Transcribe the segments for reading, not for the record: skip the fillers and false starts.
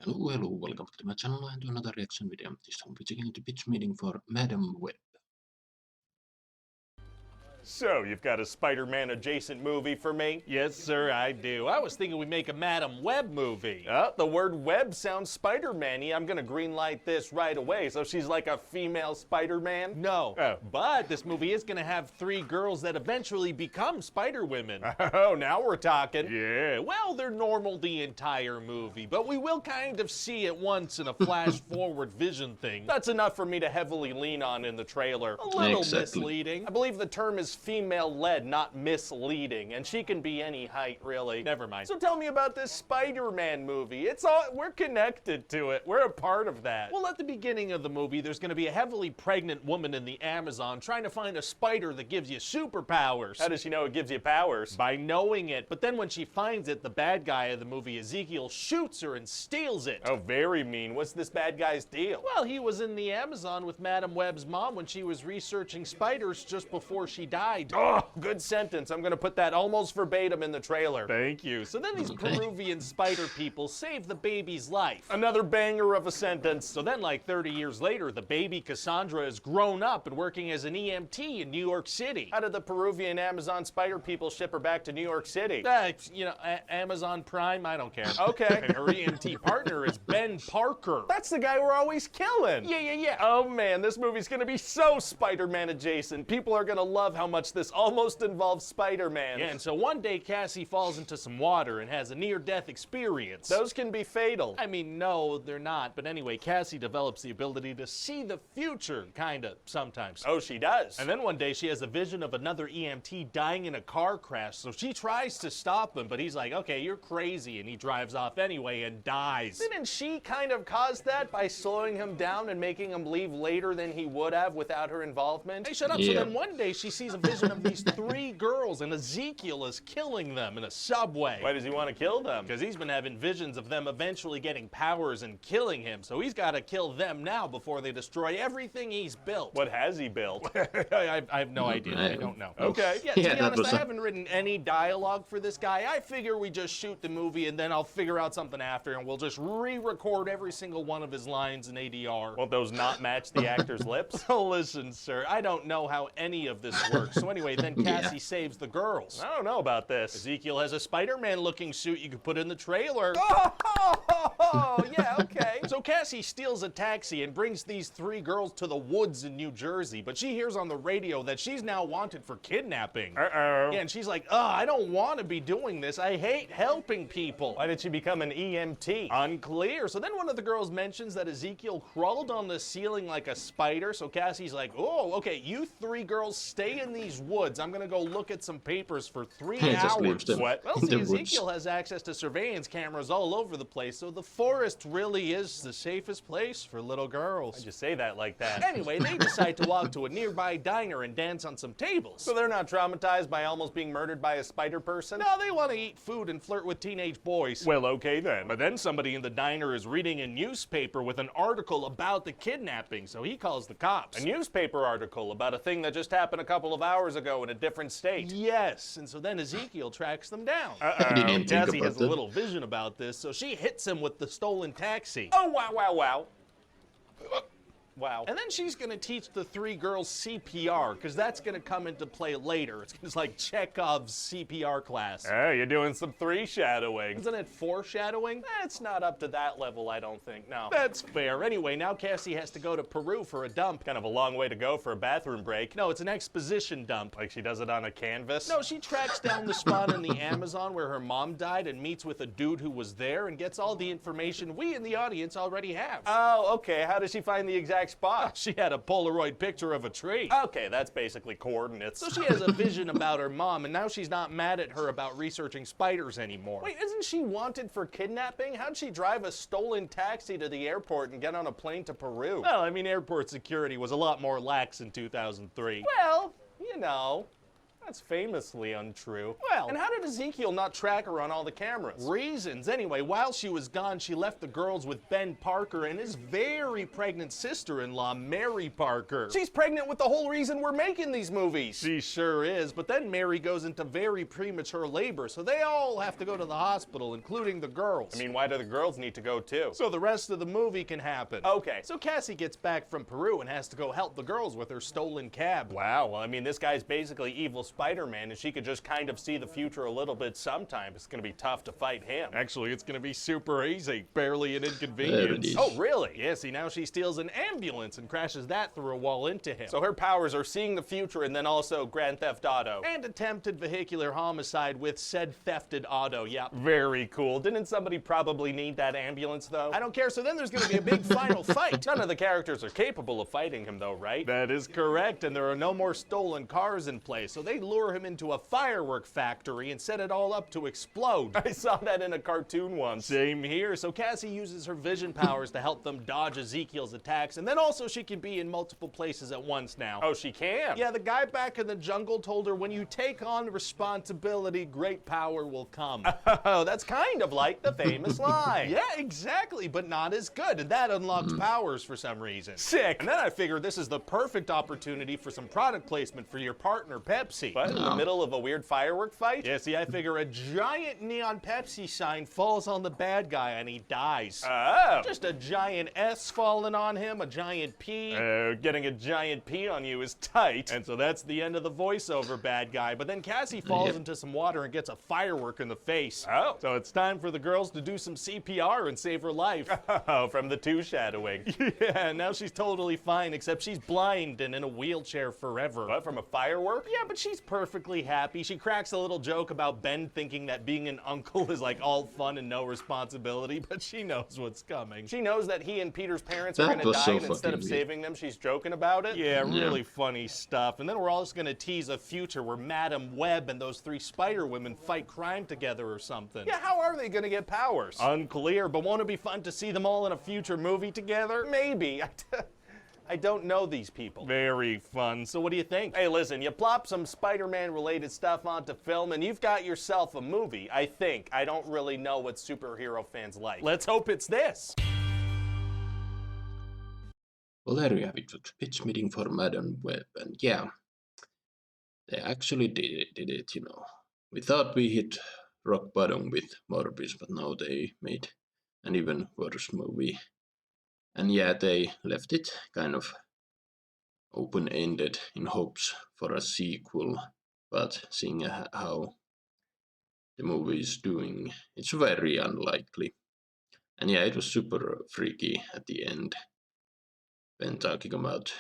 Hello, welcome to my channel and to another reaction video. This time we're checking out the pitch meeting for Madam Web. So, you've got a Spider-Man adjacent movie for me? Yes, sir, I do. I was thinking we'd make a Madam Web movie. The word web sounds Spider-Man-y. I'm gonna greenlight this right away. So she's like a female Spider-Man? No, Oh. but this movie is gonna have three girls that eventually become Spider-Women. Oh, now we're talking. Yeah, well, they're normal the entire movie, but we will kind of see it once in a flash-forward vision thing. That's enough for me to heavily lean on in the trailer. A little Exactly. misleading. I believe the term is female-led, not misleading, and she can be any height, really. Never mind. So tell me about this Spider-Man movie. We're connected to it. We're a part of that. Well, at the beginning of the movie, there's going to be a heavily pregnant woman in the Amazon trying to find a spider that gives you superpowers. How does she know it gives you powers? By knowing it. But then when she finds it, the bad guy of the movie, Ezekiel, shoots her and steals it. Oh, very mean. What's this bad guy's deal? Well, he was in the Amazon with Madam Web's mom when she was researching spiders just before she died. Oh, good sentence. I'm gonna put that almost verbatim in the trailer. Thank you. So then these Okay. Peruvian spider people save the baby's life. Another banger of a sentence. So then, like 30 years later, the baby Cassandra is grown up and working as an EMT in New York City. How did the Peruvian Amazon spider people ship her back to New York City? Amazon Prime, I don't care. Okay. And her EMT partner is Ben Parker. That's the guy we're always killing. Yeah. Oh man, this movie's gonna be so Spider-Man adjacent. People are gonna love how much this almost involves Spider-Man. Yeah, and so one day Cassie falls into some water and has a near-death experience. Those can be fatal. I mean, no, they're not. But anyway, Cassie develops the ability to see the future, kinda, sometimes. Oh, she does. And then one day she has a vision of another EMT dying in a car crash, so she tries to stop him, but he's like, okay, you're crazy, and he drives off anyway and dies. Didn't she kind of cause that by slowing him down and making him leave later than he would have without her involvement? Hey, shut up. So Yeah. then one day she sees a vision of these three girls, and Ezekiel is killing them in a subway. Why does he want to kill them? Because he's been having visions of them eventually getting powers and killing him, so he's got to kill them now before they destroy everything he's built. What has he built? I have no idea. I don't know. Okay. Yeah, to Yeah, be that honest, was I a- haven't written any dialogue for this guy. I figure we just shoot the movie and then I'll figure out something after and we'll just re-record every single one of his lines in ADR. Won't those not match the actor's lips? Oh, listen, sir, I don't know how any of this works. So anyway, then Cassie saves the girls. I don't know about this. Ezekiel has a Spider-Man looking suit you could put in the trailer. Oh, yeah, okay. So Cassie steals a taxi and brings these three girls to the woods in New Jersey, but she hears on the radio that she's now wanted for kidnapping. Uh-oh. Yeah, and she's like, I don't want to be doing this. I hate helping people. Why did she become an EMT? Unclear. So then one of the girls mentions that Ezekiel crawled on the ceiling like a spider, so Cassie's like, oh, okay, you three girls stay in these woods. I'm gonna go look at some papers for 3 Just hours. leaves them What? Well, in see, the woods. Ezekiel has access to surveillance cameras all over the place, so the forest really is the safest place for little girls. Just say that like that. Anyway, they decide to walk to a nearby diner and dance on some tables. So they're not traumatized by almost being murdered by a spider person? No, they want to eat food and flirt with teenage boys. Well, okay then. But then somebody in the diner is reading a newspaper with an article about the kidnapping, so he calls the cops. A newspaper article about a thing that just happened a couple of hours ago in a different state. Yes, and so then Ezekiel tracks them down. I didn't even think Cassie about has a that. little vision about this, so she hits him with the stolen taxi. Oh, wow. Wow. And then she's gonna teach the three girls CPR, because that's gonna come into play later. It's like Chekhov's CPR class. Hey, you're doing some three shadowing. Isn't it foreshadowing? It's not up to that level, I don't think, no. That's fair. Anyway, now Cassie has to go to Peru for a dump. Kind of a long way to go for a bathroom break. No, it's an exposition dump. Like she does it on a canvas? No, she tracks down the spot in the Amazon where her mom died and meets with a dude who was there and gets all the information we in the audience already have. Oh, okay. How does she find the exact spot? She had a Polaroid picture of a tree. Okay, that's basically coordinates. So she has a vision about her mom, and now she's not mad at her about researching spiders anymore. Wait, isn't she wanted for kidnapping? How'd she drive a stolen taxi to the airport and get on a plane to Peru? Well, I mean, airport security was a lot more lax in 2003. Well, you know. That's famously untrue. Well, And how did Ezekiel not track her on all the cameras? reasons. Anyway, while she was gone, she left the girls with Ben Parker and his very pregnant sister-in-law, Mary Parker. She's pregnant with the whole reason we're making these movies. She sure is, but then Mary goes into very premature labor, so they all have to go to the hospital, including the girls. I mean, why do the girls need to go too? So the rest of the movie can happen. Okay. So Cassie gets back from Peru and has to go help the girls with her stolen cab. Wow, well, I mean, this guy's basically evil Spider-Man, and she could just kind of see the future a little bit sometimes. It's gonna be tough to fight him. Actually, it's gonna be super easy. Barely an There it inconvenience. is. Oh, really? Yeah, see, now she steals an ambulance and crashes that through a wall into him. So her powers are seeing the future and then also Grand Theft Auto. And attempted vehicular homicide with said thefted auto, yep. Very cool. Didn't somebody probably need that ambulance, though? I don't care, so then there's gonna be a big final fight. None of the characters are capable of fighting him, though, right? That is correct, and there are no more stolen cars in play, so they lure him into a firework factory and set it all up to explode. I saw that in a cartoon once. Same here, so Cassie uses her vision powers to help them dodge Ezekiel's attacks, and then also she can be in multiple places at once now. Oh, she can? Yeah, the guy back in the jungle told her when you take on responsibility, great power will come. Oh, that's kind of like the famous line. Yeah, exactly, but not as good, and that unlocked powers for some reason. Sick. And then I figured this is the perfect opportunity for some product placement for your partner, Pepsi. But in the middle of a weird firework fight? Yeah, see, I figure a giant neon Pepsi sign falls on the bad guy and he dies. Oh. Just a giant S falling on him, a giant P. Getting a giant pee on you is tight. And so that's the end of the voiceover bad guy. But then Cassie falls Yep. into some water and gets a firework in the face. Oh. So it's time for the girls to do some CPR and save her life. Oh, from the two shadowing. Yeah, now she's totally fine, except she's blind and in a wheelchair forever. What, from a firework? Yeah, but she's perfectly happy. She cracks a little joke about Ben thinking that being an uncle is like all fun and no responsibility, but she knows what's coming. She knows that he and Peter's parents are That gonna was die, so and instead of fucking weird. saving them, she's joking about it? Yeah, really funny stuff. And then we're all just gonna tease a future where Madam Web and those three Spider Women fight crime together or something. Yeah, how are they gonna get powers? Unclear, but won't it be fun to see them all in a future movie together? Maybe. I don't know these people. Very fun. So what do you think? Hey, listen, you plop some Spider-Man related stuff onto film and you've got yourself a movie, I think. I don't really know what superhero fans like. Let's hope it's this. Well, there you have it. Pitch meeting for Madam Web, and yeah, they actually did it. We thought we hit rock bottom with Morbius, but now they made an even worse movie. And yeah, they left it kind of open-ended in hopes for a sequel, but seeing how the movie is doing, it's very unlikely. And yeah, it was super freaky at the end when talking about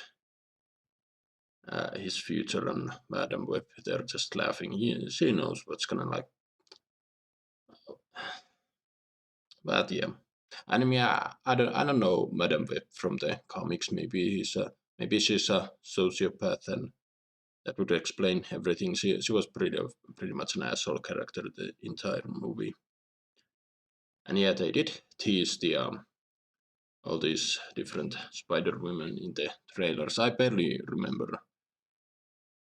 his future and Madam Web. They're just laughing. She knows what's gonna like. But yeah, I mean, I don't know Madam Web from the comics. Maybe she's a sociopath, and that would explain everything. She was pretty much an asshole character the entire movie. And yeah, they did tease the all these different Spider Women in the trailers. I barely remember,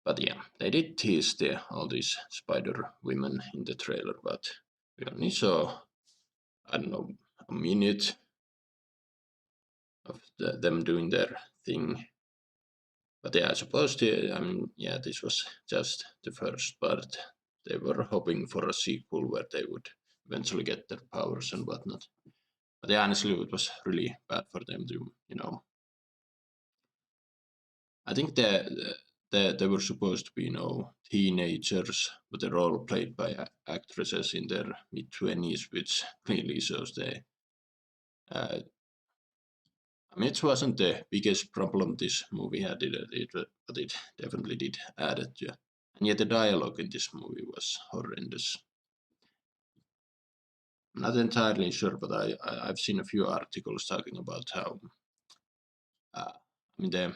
but yeah, they did tease all these Spider Women in the trailer. But we only saw, I don't know, a minute of them doing their thing. But yeah, I suppose this was just the first part. They were hoping for a sequel where they would eventually get their powers and whatnot. But yeah, honestly, it was really bad for them to, I think they were supposed to be, teenagers, but they're all played by actresses in their mid-20s, which really shows it wasn't the biggest problem this movie had, but it definitely did add it to. And yet the dialogue in this movie was horrendous. I'm not entirely sure, but I've seen a few articles talking about how the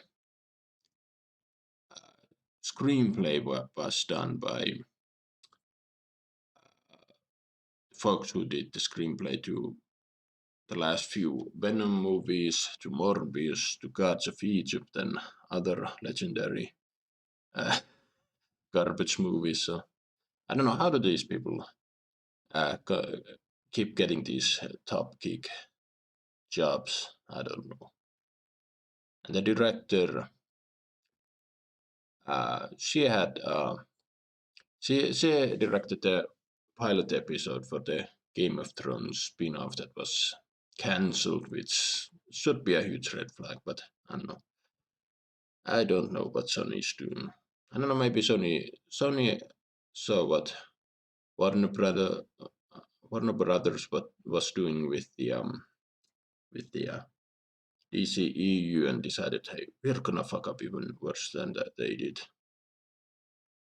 screenplay was done by folks who did the screenplay to the last few Venom movies, to Morbius, to Gods of Egypt, and other legendary garbage movies. So I don't know how do these people keep getting these top gig jobs. I don't know. And the director, she had she directed the pilot episode for the Game of Thrones spin-off that was cancelled, which should be a huge red flag. But I don't know. I don't know what Sony is doing. I don't know. Maybe Sony saw what Warner Brother Warner Brothers what was doing with the DCEU and decided, hey, we're gonna fuck up even worse than that they did.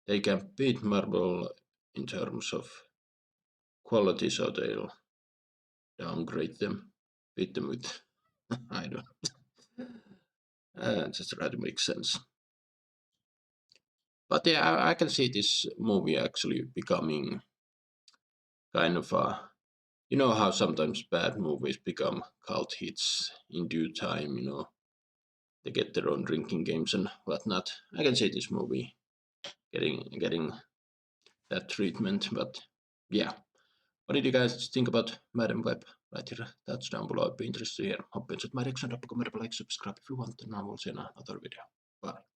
They can beat Marvel in terms of quality, so they'll downgrade them, beat them with I don't just try to make sense. But yeah, I can see this movie actually becoming kind of a you know how sometimes bad movies become cult hits in due time, they get their own drinking games and whatnot. I can see this movie getting that treatment, but yeah. What did you guys think about Madam Web? Write your thoughts down below. I'd be interested to hear. Hoppas att my reaction, drop a comment, like, subscribe if you want, and I will see you in another video. Bye.